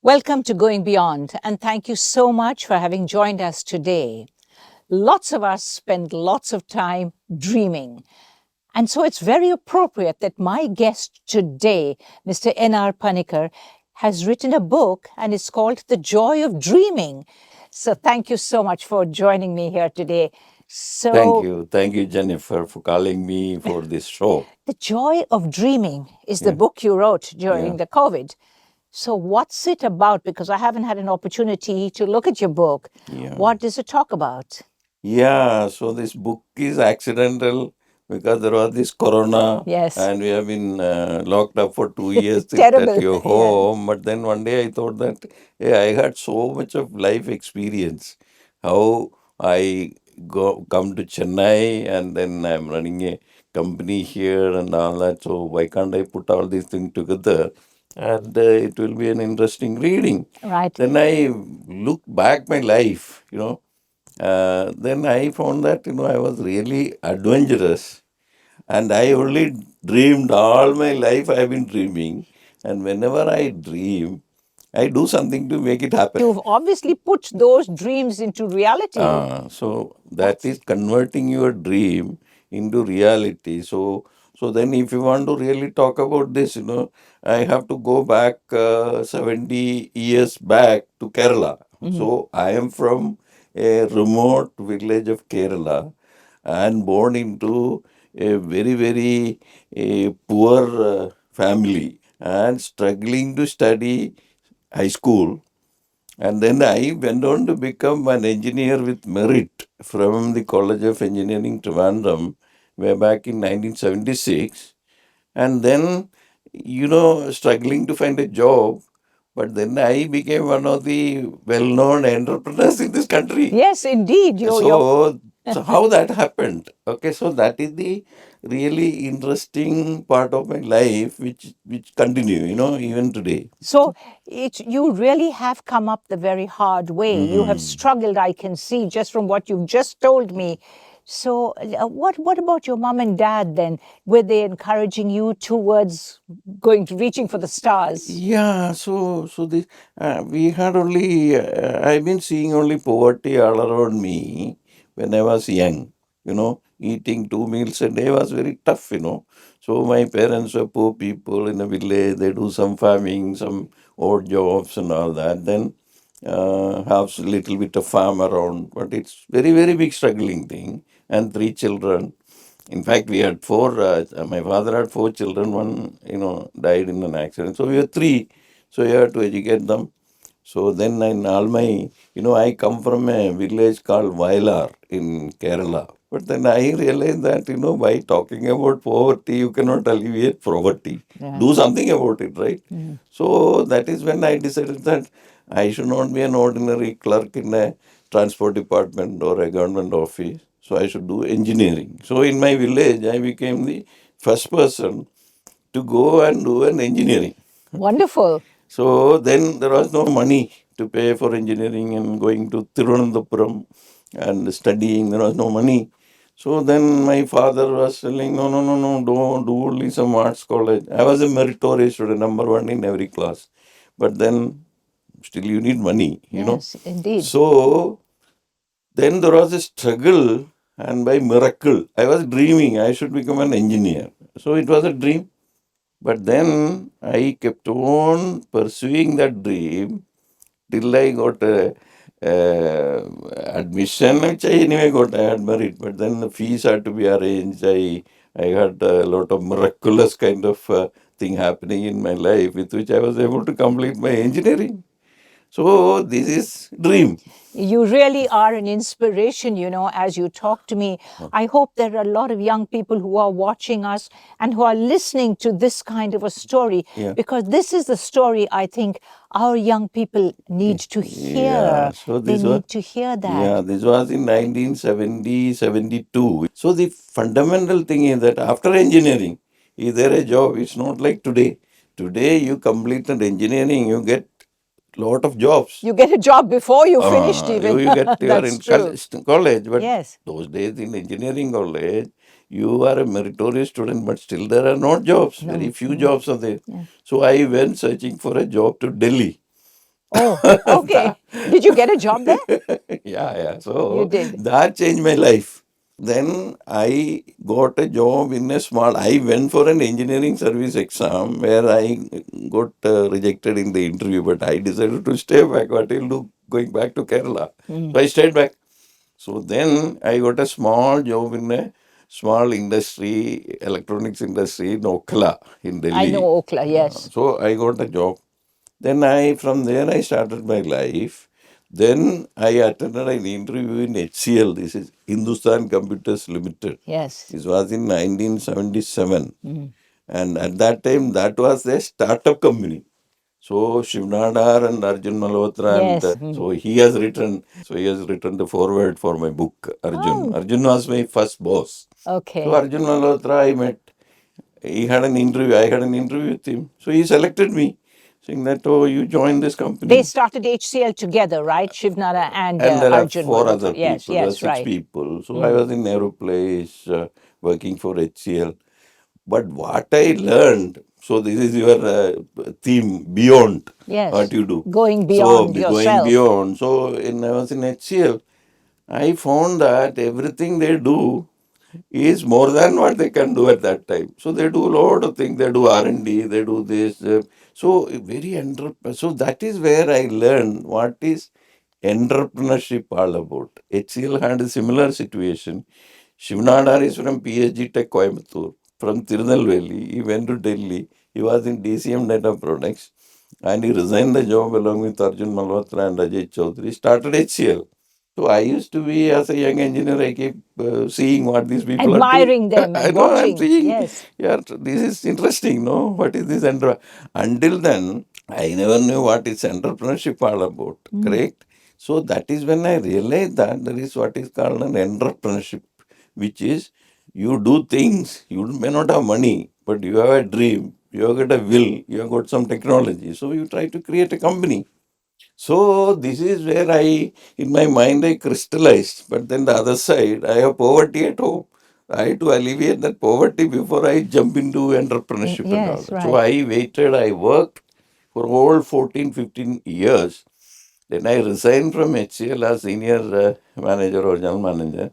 Welcome to Going Beyond, and thank you so much for having joined us today. Lots of us spend lots of time dreaming. And so it's very appropriate that my guest today, Mr. R Panicker, has written a book and it's called The Joy of Dreaming. So thank you so much for joining me here today. Thank you, Jennifer, for calling me for this show. The Joy of Dreaming is the book you wrote during the COVID. So what's it about? Because I haven't had an opportunity to look at your book. What does it talk about? So this book is accidental because there was this corona. Yes. And we have been locked up for 2 years Terrible. at your home. But then one day I thought that, I had so much of life experience. How I come to Chennai and then I'm running a company here and all that. So why can't I put all these things together? And it will be an interesting reading. Right. Then I look back my life, then I found that, I was really adventurous. And I only dreamed all my life. I've been dreaming. And whenever I dream, I do something to make it happen. You've obviously put those dreams into reality. So that is converting your dream into reality. So then if you want to really talk about this, I have to go back 70 years back to Kerala. So I am from a remote village of Kerala and born into a very, very poor family and struggling to study high school. And then I went on to become an engineer with merit from the College of Engineering, Trivandrum, way back in 1976. And then, struggling to find a job. But then I became one of the well-known entrepreneurs in this country. Yes, indeed. So how that happened? Okay, so that is the really interesting part of my life, which continue, even today. So you really have come up the very hard way. You have struggled, I can see, just from what you've just told me. So what about your mom and dad then? Were they encouraging you towards reaching for the stars? So this we had only I've been seeing only poverty all around me when I was young. Eating 2 meals a day was very tough. So my parents were poor people in a village. They do some farming, some odd jobs and all that. Then have a little bit of farm around, but it's very, very big struggling thing. And 3 children. In fact, we had 4. My father had 4 children. One, died in an accident. So we were 3. So you had to educate them. So then in all my, I come from a village called Vailar in Kerala. But then I realized that, by talking about poverty, you cannot alleviate poverty. Do something about it, right? So that is when I decided that I should not be an ordinary clerk in a transport department or a government office. So I should do engineering. So in my village, I became the first person to go and do an engineering. Wonderful. So then there was no money to pay for engineering and going to Tirunelveli and studying. There was no money. So then my father was telling, no, don't do only some arts college. I was a meritorious student, number 1 in every class. But then still you need money, Yes, indeed. So then there was a struggle, and by miracle, I was dreaming I should become an engineer. So it was a dream. But then I kept on pursuing that dream till I got a admission, which I anyway got. I had merit, but then the fees had to be arranged. I had a lot of miraculous kind of thing happening in my life, with which I was able to complete my engineering. So this is dream. You really are an inspiration, as you talk to me. I hope there are a lot of young people who are watching us and who are listening to this kind of a story, because this is the story I think our young people need to hear. So they need to hear that. This was in 1970, 72. So the fundamental thing is that after engineering, is there a job? It's not like today. Today you completed engineering, you get lot of jobs. You get a job before you finished even. You get you are in college, but yes. Those days in engineering college, you are a meritorious student, but still there are not jobs. Very few jobs are there. So I went searching for a job to Delhi. Oh, okay. Did you get a job there? Yeah. You So did. that changed my life. Then I got a job in a small. I went for an engineering service exam where I got rejected in the interview, but I decided to stay back. What will do going back to Kerala? So I stayed back. So then I got a small job in a small industry, electronics industry in Okla in I know Delhi. Okhla, yes. So I got a job. Then from there I started my life. Then I attended an interview in HCL. This is Hindustan Computers Limited. Yes. This was in 1977. And at that time, that was a startup company. So Shivnadar and Arjun Malhotra, and Yes. so he has written the foreword for my book, Arjun. Oh, Arjun was my first boss. So okay. Arjun Malhotra I met. He had an interview. I had an interview with him. So he selected me, saying that, oh, you join this company. They started HCL together, right? Shivnara and And there are Arjun four Malhotra. other Yes, people. There are yes, six right. people. So I was in Aeroplace, working for HCL. But what I learned, so this is your theme, beyond Yes. what you do. Going So beyond going yourself. beyond. So I was in HCL. I found that everything they do is more than what they can do at that time. So they do a lot of things. They do R&D, they do this. So so that is where I learned what is entrepreneurship all about. HCL had a similar situation. Shivnadar is from PhD Tech Coimbatore, from Tirunelveli. He went to Delhi. He was in DCM Data Products and he resigned the job along with Arjun Malhotra and Ajay Chaudhary. Started HCL. So I used to be, as a young engineer, I keep seeing what these people are doing. Admiring them I and know, I'm watching. seeing, Yes. yeah, this is interesting, no? What is this? Until then, I never knew what is entrepreneurship all about, correct? So that is when I realized that there is what is called an entrepreneurship, which is you do things, you may not have money, but you have a dream, you have got a will, you have got some technology. So you try to create a company. So this is where in my mind, I crystallized. But then the other side, I have poverty at home. I had to alleviate that poverty before I jump into entrepreneurship and all Yes, that. So right. I waited, I worked for all 14, 15 years. Then I resigned from HCL as senior manager or general manager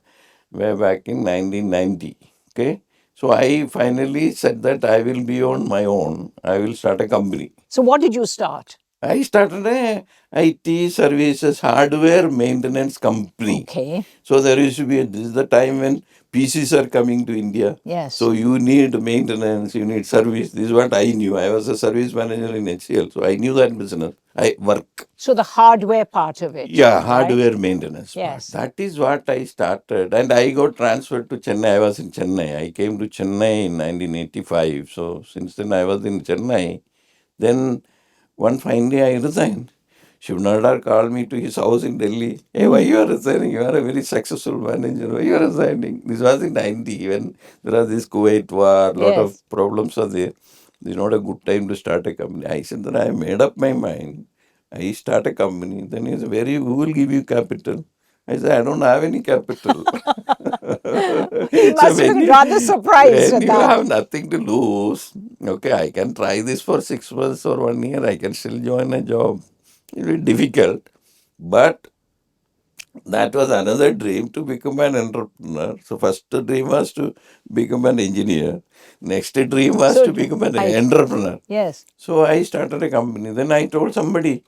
way back in 1990. Okay. So I finally said that I will be on my own. I will start a company. So what did you start? I started a IT services hardware maintenance company. Okay. So there used to be, this is the time when PCs are coming to India. Yes. So you need maintenance, you need service. This is what I knew. I was a service manager in HCL. So I knew that business. I work. So the hardware part of it. Yeah, right? hardware maintenance Yes. part. That is what I started. And I got transferred to Chennai. I was in Chennai. I came to Chennai in 1985. So since then I was in Chennai. Then one fine day I resigned. Shivnadar called me to his house in Delhi. Hey, why you are resigning? You are a very successful manager. Why you are resigning? This was in 90 when there was this Kuwait war, lot of Yes. problems are there. This is not a good time to start a company. I said that I made up my mind. I start a company. Then he said, who will give you capital? I said, I don't have any capital. He So must have been rather surprised when at you that. have nothing to lose, okay, I can try this for 6 months or 1 year. I can still join a job. It will be difficult, but that was another dream to become an entrepreneur. So first dream was to become an engineer. Next dream was to become an entrepreneur. Yes. So I started a company. Then I told somebody,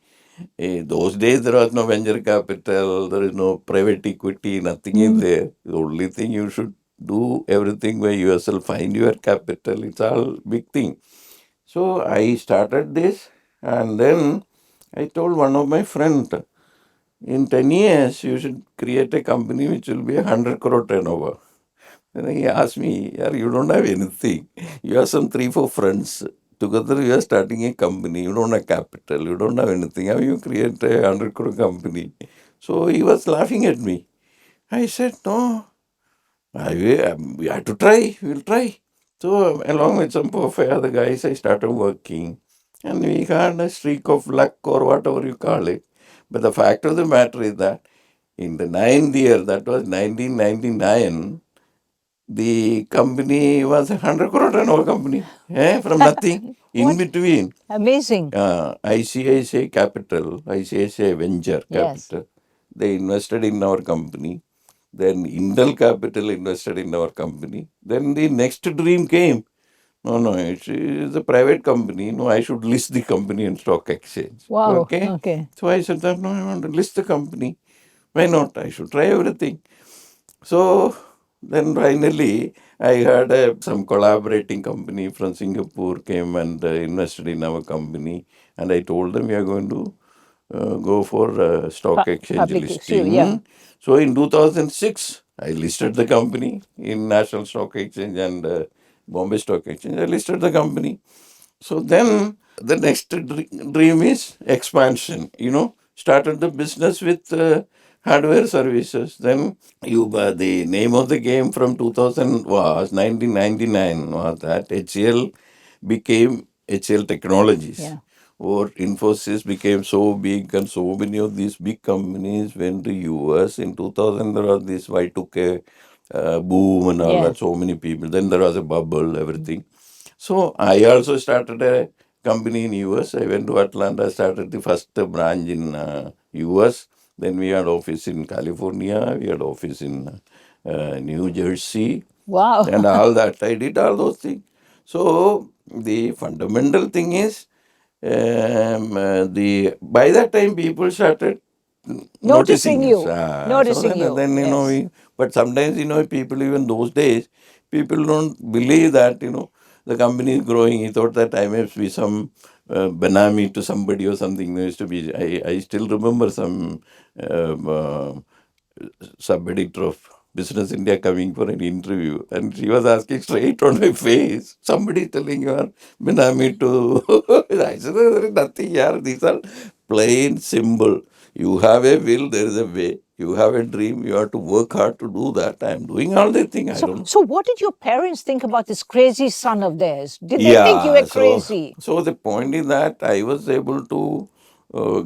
hey, those days there was no venture capital, there is no private equity, nothing is there. The only thing you should do everything by yourself, find your capital. It's all big thing. So I started this and then I told one of my friends, in 10 years you should create a company which will be 100 crore turnover. Then he asked me, yeah, you don't have anything. You have some 3, 4 friends. Together you are starting a company. You don't have capital. You don't have anything. How you create a 100 crore company? So he was laughing at me. I said, no, we have to try. We'll try. So along with some of the other guys, I started working. And we had a streak of luck or whatever you call it. But the fact of the matter is that in the 9th year, that was 1999, the company was 100 crore turnover company, from nothing. In between, Amazing. ICICI Capital, ICICI Venture Yes. Capital, they invested in our company. Then Indal Capital invested in our company. Then the next dream came. No, it's a private company. No, I should list the company in stock exchange. Wow. Okay. Okay. So I said that, no, I want to list the company. Why not? I should try everything. So then finally, I had some collaborating company from Singapore came and invested in our company. And I told them we are going to go for stock exchange Public listing. yeah. So in 2006, I listed the company in National Stock Exchange and Bombay Stock Exchange. I listed the company. So then the next dream is expansion. Started the business with hardware services. Then the name of the game from 2000 was 1999 was that HCL became HCL Technologies. Yeah. Or Infosys became so big and so many of these big companies went to US. In 2000 there was this Y2K boom and all that, so many people. Then there was a bubble, everything. So I also started a company in US. I went to Atlanta, started the first branch in US. Then we had office in California, we had office in New Jersey. Wow. And all that. I did all those things. So the fundamental thing is, by that time people started noticing you. us. Noticing so you. then, but sometimes, people even those days, people don't believe that, the company is growing. He thought that I may be some benami to somebody or something. There used to be, I still remember some sub-editor of Business India coming for an interview, and she was asking straight on my face, somebody telling you are benami to. I said, there is nothing here. These are plain simple. You have a will, there is a way. You have a dream, you have to work hard to do that. I am doing all the things. I don't know. So what did your parents think about this crazy son of theirs? Did they think you were crazy? So the point is that I was able to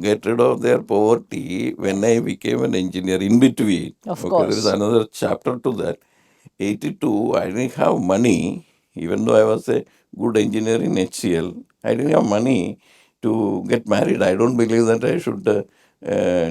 get rid of their poverty when I became an engineer in between. Of There is course. another chapter to that. 82, I didn't have money, even though I was a good engineer in HCL. I didn't have money to get married. I don't believe that I should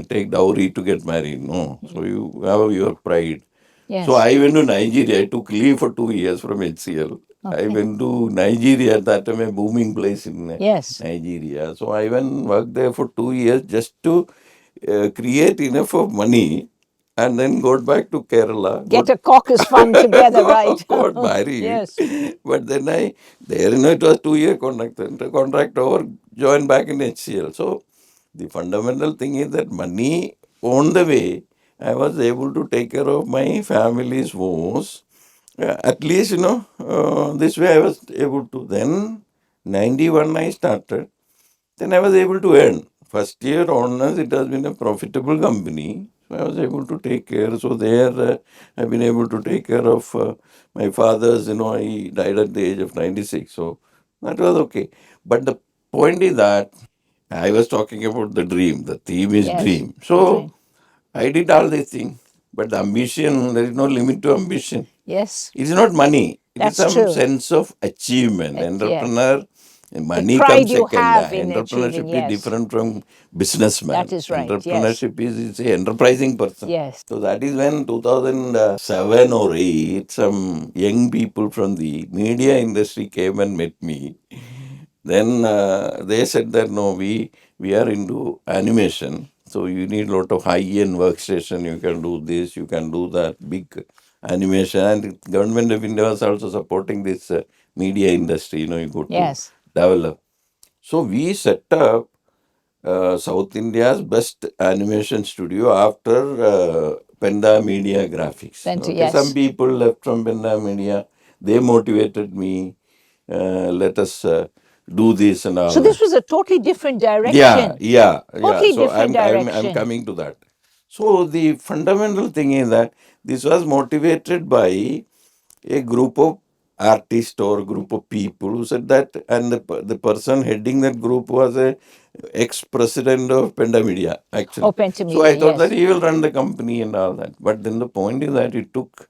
take dowry to get married. No. So you have your pride. Yes. So I went to Nigeria. I took leave for 2 years from HCL. I went to Nigeria, at that time a booming place in Nigeria. So I went worked there for 2 years just to create enough of money and then got back to Kerala. Get a caucus fund together, right? Got married. Yes. But then it was 2-year contract. The contract over, joined back in HCL. So the fundamental thing is that money on the way, I was able to take care of my family's woes. At least, this way I was able to. Then, 91 I started. Then I was able to earn. First year onwards, it has been a profitable company. So I was able to take care. So there, I've been able to take care of my father's. He died at the age of 96. So that was okay. But the point is that I was talking about the dream. The theme is dream. So I did all these things. But the ambition, there is no limit to ambition. Yes. It is not money. It is That's some true. sense of achievement. Entrepreneur, money pride comes you second. have in Entrepreneurship achieving, is yes. different from businessman. That is right, yes. Entrepreneurship is a enterprising person. Yes. So that is when 2007 or 8, some young people from the media industry came and met me. Then they said that no, we are into animation. So you need a lot of high-end workstation. You can do this, you can do that, big animation. And the government of India was also supporting this media industry. You got Yes. to develop. So we set up South India's best animation studio after Penda Media Graphics. Yes. Some people left from Penda Media. They motivated me. Let us do this and all. So this was a totally different direction. Yeah. Totally So different I'm direction. coming to that. So the fundamental thing is that this was motivated by a group of artists or group of people who said that, and the person heading that group was a ex-president of Penda Media, actually. Penta So I Media, thought yes. that he will run the company and all that. But then the point is that it took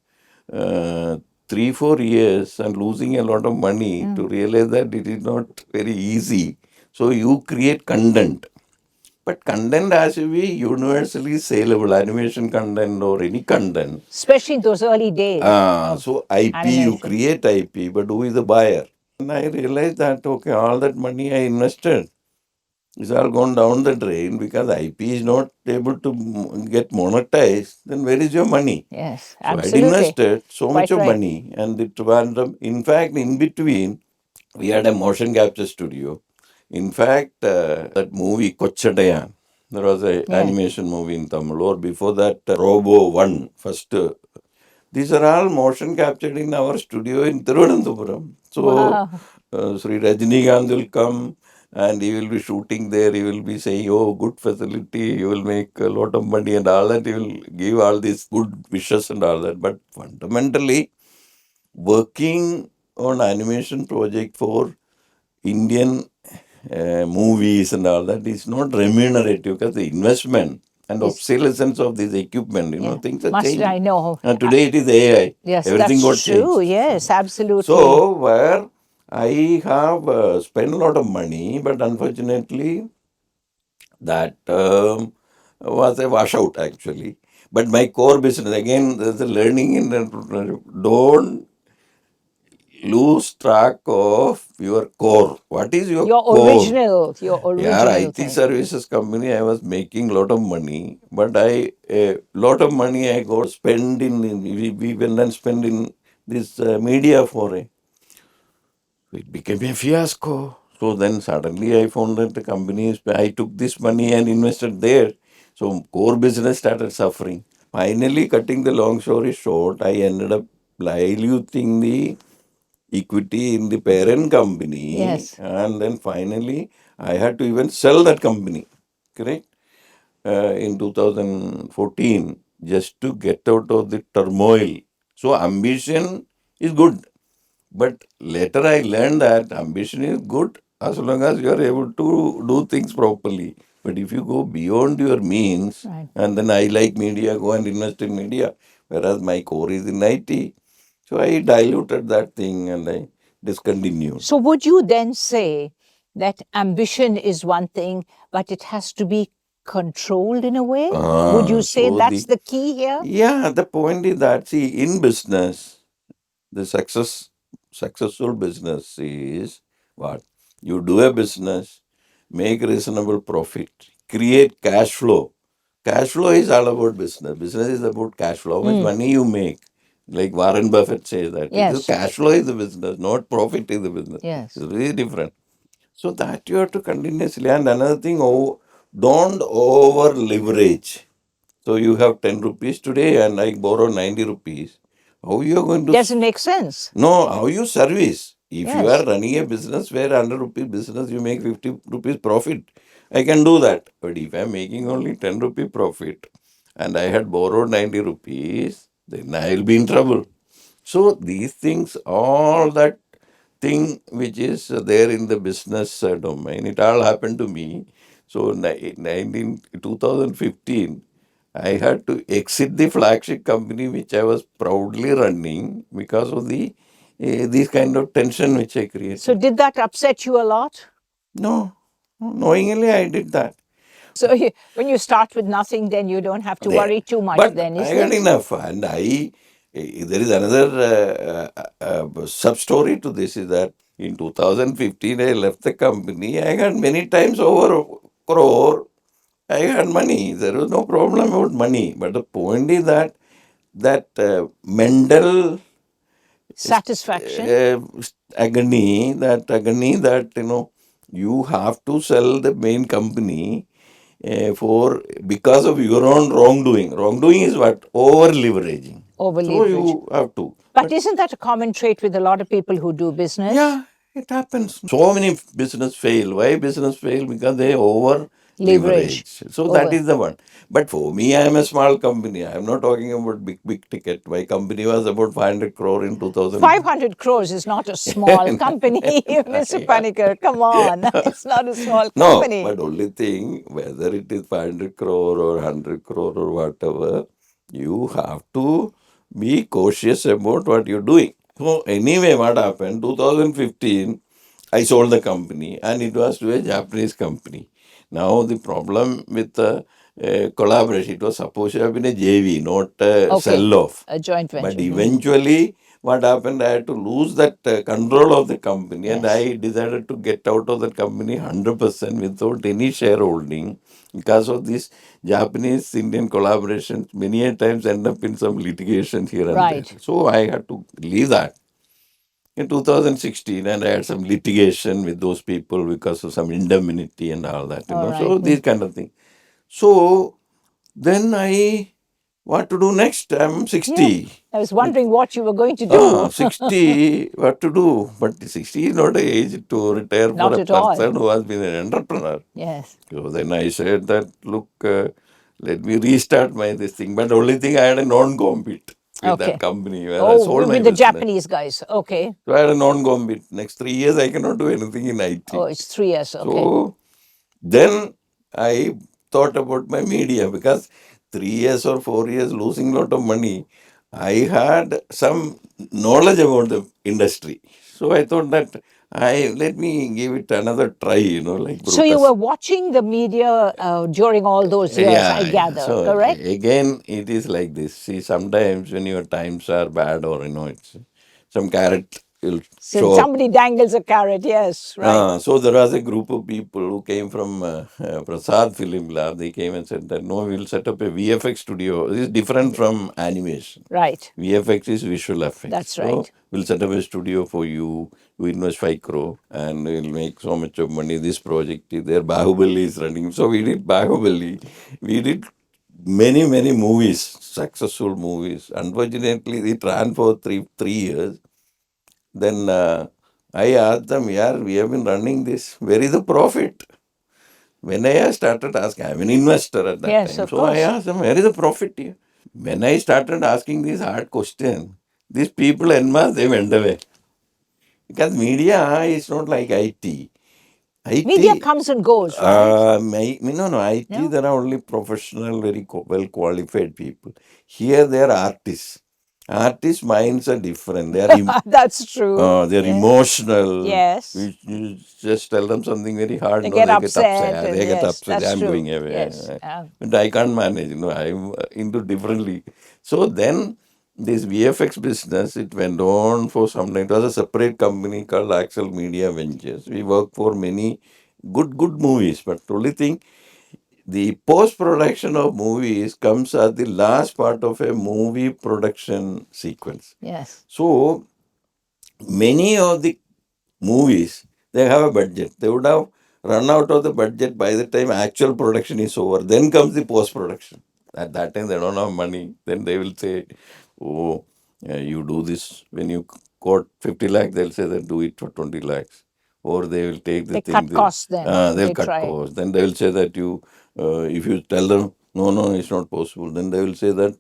3-4 years and losing a lot of money to realize that it is not very easy. So you create content. But content has to be universally saleable, animation content or any content. Especially in those early days. So IP, you create IP, but who is the buyer? And I realized that, okay, all that money I invested is all gone down the drain because IP is not able to get monetized. Then where is your money? Yes, So absolutely. I invested so Quite much of right. money, and the Trivandrum, in fact, in between, we had a motion capture studio. In fact, that movie 𝗀𝗑 there was an animation movie in Tamil, or before that, Robo 1, first. These are all motion captured in our studio in Tirunelveli. So, Sri Rajinikanth will come and he will be shooting there. He will be saying, oh, good facility, you will make a lot of money and all that. He will give all these good wishes and all that. But fundamentally, working on animation project for Indian movies and all that is not remunerative because the investment and obsolescence of this equipment, things are changing. I know. And today it is AI. Yes, Everything that's got true. changed. Yes, absolutely. So, where I have spent a lot of money, but unfortunately, that was a washout actually. But my core business, again, there's a learning in don't lose track of your core. What is your core? Your original Yeah, IT thing. services company, I was making a lot of money, but a lot of money I got spent we went and spent in this media foray. It became a fiasco. So then suddenly I found that the company, I took this money and invested there. So core business started suffering. Finally, cutting the long story short, I ended up diluting the equity in the parent company. Yes. And then finally, I had to even sell that company, correct? In 2014, just to get out of the turmoil. So ambition is good. But later I learned that ambition is good as long as you are able to do things properly. But if you go beyond your means, and then I like media, go and invest in media, whereas my core is in IT. So I diluted that thing and I discontinued. So would you then say that ambition is one thing, but it has to be controlled in a way? Would you say so that's the key here? Yeah, the point is that, see, in business, the successful business is what? You do a business, make reasonable profit, create cash flow. Cash flow is all about business. Business is about cash flow. How much money you make. Like Warren Buffett says that. Because cash flow is the business, not profit is the business. Yes. It's very different. So that you have to continuously. And another thing, don't over leverage. So you have 10 rupees today and I borrow 90 rupees. How you are going to... Doesn't make sense. No, how you service. If you are running a business where 100 rupees business, you make 50 rupees profit. I can do that. But if I am making only 10 rupee profit and I had borrowed 90 rupees, then I will be in trouble. So these things, all that thing which is there in the business domain, it all happened to me. So in 2015, I had to exit the flagship company which I was proudly running because of the this kind of tension which I created. So did that upset you a lot? No, knowingly I did that. So when you start with nothing, then you don't have to worry too much. But then, I got enough, and there is another sub-story to this is that in 2015 I left the company. I got many times over crore. I had money. There was no problem about money. But the point is that mental satisfaction, agony that you have to sell the main company because of your own wrongdoing. Wrongdoing is what? Over leveraging. So you have to. But isn't that a common trait with a lot of people who do business? Yeah, it happens. So many business fail. Why business fail? Because they over leverage. So that is the one. But for me, I am a small company. I am not talking about big ticket. My company was about 500 crore in 2000. 500 crores is not a small company, Mr. Panicker. Come on. It's not a small company. No, but only thing, whether it is 500 crore or 100 crore or whatever, you have to be cautious about what you're doing. So anyway, what happened? 2015, I sold the company, and it was to a Japanese company. Now the problem with the collaboration, it was supposed to have been a JV, not a Okay. sell-off. A joint But venture. eventually, what happened? I had to lose that control of the company, and Yes. I decided to get out of that company 100% without any shareholding. Because of this Japanese Indian collaboration, many a times end up in some litigation here and Right. there. So I had to leave that in 2016, and I had some litigation with those people because of some indemnity and all that, All right. So these kind of things. So then what to do next? I'm 60. Yes. I was wondering what you were going to do. 60, what to do? But 60 is not an age to retire Not for a at all. person who has been an entrepreneur. Yes. So then I said that, look, let me restart this thing. But the only thing, I had a non-compete with Okay. that company where I sold my with the business. Japanese guys. Okay. So I had a non-compete. Next 3 years, I cannot do anything in IT. Oh, it's 3 years. Okay. So then I thought about my media, because 3 years or 4 years losing lot of money, I had some knowledge about the industry. So I thought that let me give it another try, like So you Brutus. were watching the media during all those years, I gather, So correct? again, it is like this. See, sometimes when your times are bad, or it's some carrot will So show up. somebody dangles a carrot, yes, right. So there was a group of people who came from Prasad Film Lab. They came and said that, no, we'll set up a VFX studio. This is different from animation. Right. VFX is visual effects. That's So right. we'll set up a studio for you. We invest 5 crore and we'll make so much of money. This project is there. Bahubali is running. So we did Bahubali. We did many, many movies, successful movies. Unfortunately, it ran for three years. Then I asked them, yeah, we have been running this. Where is the profit? When I started asking, I'm an investor at that Yes, time. of So I course. asked them, where is the profit here? When I started asking this hard question, these people en masse, they went away. Because media is not like IT. Media comes and goes, right? No, IT, No? there are only professional, very well qualified people. Here, they are artists. Artists' minds are different. They are That's true. they're Yes. emotional. Yes. You just tell them something very hard. They No, get they get upset. upset. They get Yes, upset. that's I'm true. going away. Yes. But I can't manage. I'm into differently. So then this VFX business, it went on for some time. It was a separate company called Axel Media Ventures. We worked for many good movies. But the only thing, the post-production of movies comes at the last part of a movie production sequence. Yes. So many of the movies, they have a budget. They would have run out of the budget by the time actual production is over. Then comes the post-production. At that time, they don't have money. Then they will say, oh, you do this. When you got 50 lakhs, they'll say that do it for 20 lakhs. Or they will take the They thing. cut costs then. They'll They cut try. costs. Then they will say that if you tell them, no, it's not possible, then they will say that,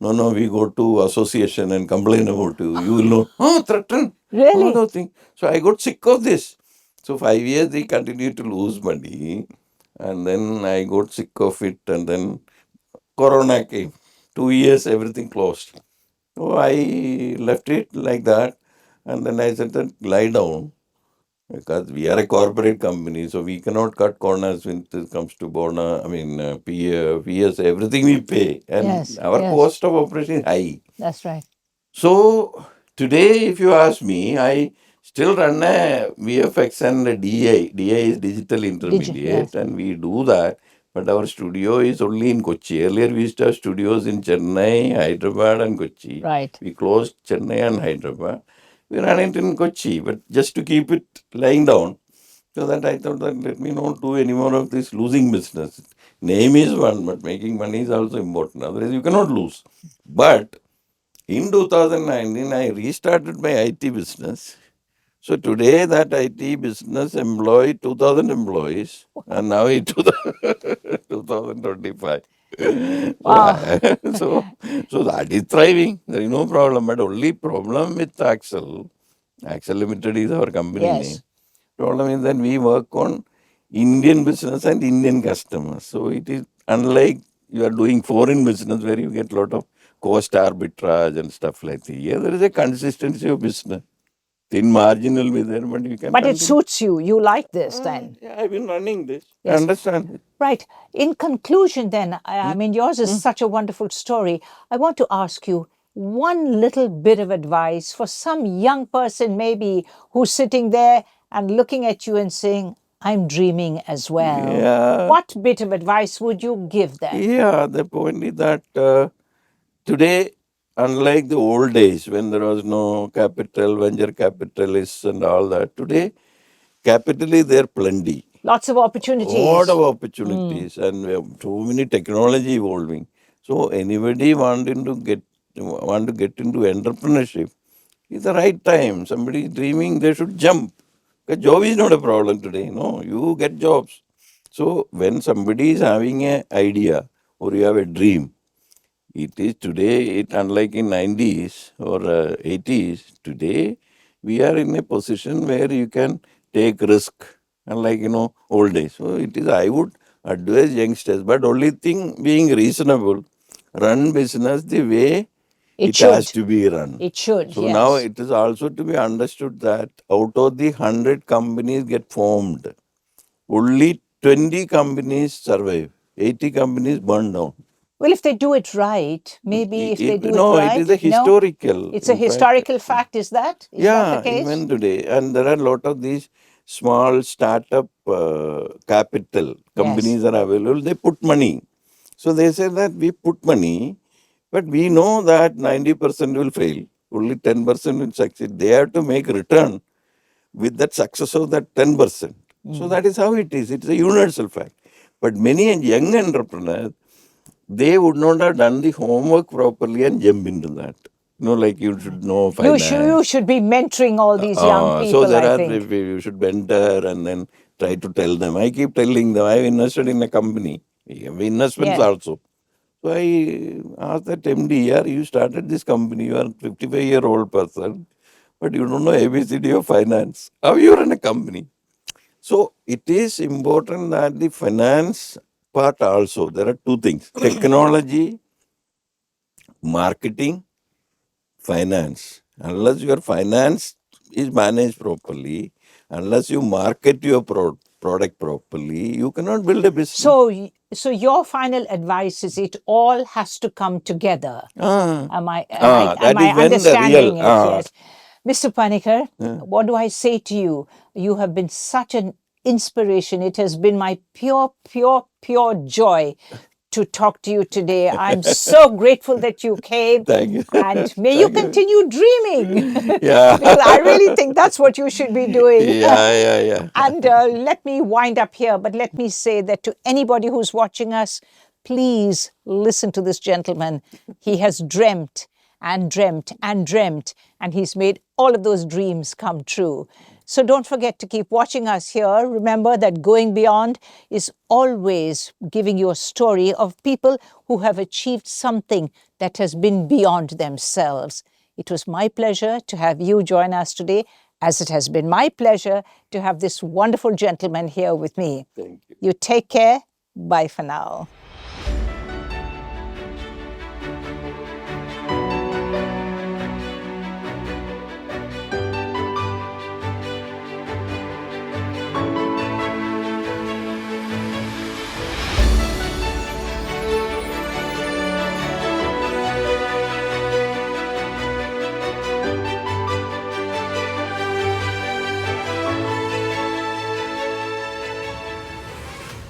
no, we go to association and complain about you. You will know, threaten. Really? All those things. So I got sick of this. So 5 years they continued to lose money. And then I got sick of it. And then Corona came. 2 years, everything closed. So I left it like that. And then I said that lie down. Because we are a corporate company, so we cannot cut corners when it comes to PF, PS, everything we pay. And Yes, our yes. cost of operation is high. That's right. So today, if you ask me, I still run a VFX and a DI. DI is digital intermediate, yes. and we do that. But our studio is only in Kochi. Earlier, we used to have studios in Chennai, Hyderabad, and Kochi. Right. We closed Chennai and Hyderabad. We ran it in Kochi, but just to keep it lying down. So that I thought that let me not do any more of this losing business. Name is one, but making money is also important. Otherwise, you cannot lose. But in 2019, I restarted my IT business. So today, that IT business employed 2,000 employees, and now it's 2025. Wow. So that is thriving. There is no problem. But only problem with Axel Limited is our company Yes. name. Problem is that we work on Indian business and Indian customers. So it is unlike you are doing foreign business where you get a lot of cost arbitrage and stuff like that. Here there is a consistency of business. Thin margin will be there, but you can. But it continue. suits you. You like this then. Yeah, I've been running this. I Yes. understand it. Right. In conclusion, then, I mean, yours is such a wonderful story. I want to ask you one little bit of advice for some young person, maybe, who's sitting there and looking at you and saying, I'm dreaming as well. Yeah. What bit of advice would you give them? Yeah, the point is that today, unlike the old days when there was no capital, venture capitalists and all that, today capital is there plenty. Lots of opportunities. Lot of opportunities and we have so many technology evolving. So anybody want to get into entrepreneurship, it's the right time. Somebody is dreaming, they should jump. Because job is not a problem today. No, you get jobs. So when somebody is having an idea or you have a dream, it is today, unlike in 90s or 80s, today we are in a position where you can take risk, unlike, old days. So it is, I would advise youngsters, but only thing being reasonable, run business the way it has to be run. It should, So yes. now it is also to be understood that out of the 100 companies get formed, only 20 companies survive, 80 companies burn down. Well, if they do it right, maybe if they do it right. It is a historical. It's a historical fact, is that? Is that the case? Even today. And there are a lot of these small startup capital companies are available. They put money. So they say that we put money, but we know that 90% will fail. Only 10% will succeed. They have to make return with that success of that 10%. So that is how it is. It's a universal fact. But many young entrepreneurs, they would not have done the homework properly and jump into that. Like you should know finance. You should be mentoring all these young people, so there I are, think. you should mentor and then try to tell them. I keep telling them, I've invested in a company. We have investments also. So I asked that MD, you started this company, you are a 55-year-old person, but you don't know ABCD of finance. How you run a company? So it is important that the finance part also, there are two things, technology, marketing, finance. Unless your finance is managed properly, unless you market your product properly, you cannot build a business. So your final advice is it all has to come together. Am I understanding it? Yes. Mr. Panicker, what do I say to you? You have been such an inspiration. It has been my pure joy to talk to you today. I'm so grateful that you came. Thank you. And may you continue dreaming. Yeah. Because I really think that's what you should be doing. Yeah. And let me wind up here, but let me say that to anybody who's watching us, please listen to this gentleman. He has dreamt and dreamt and dreamt, and he's made all of those dreams come true. So don't forget to keep watching us here. Remember that Going Beyond is always giving you a story of people who have achieved something that has been beyond themselves. It was my pleasure to have you join us today, as it has been my pleasure to have this wonderful gentleman here with me. Thank you. You take care. Bye for now.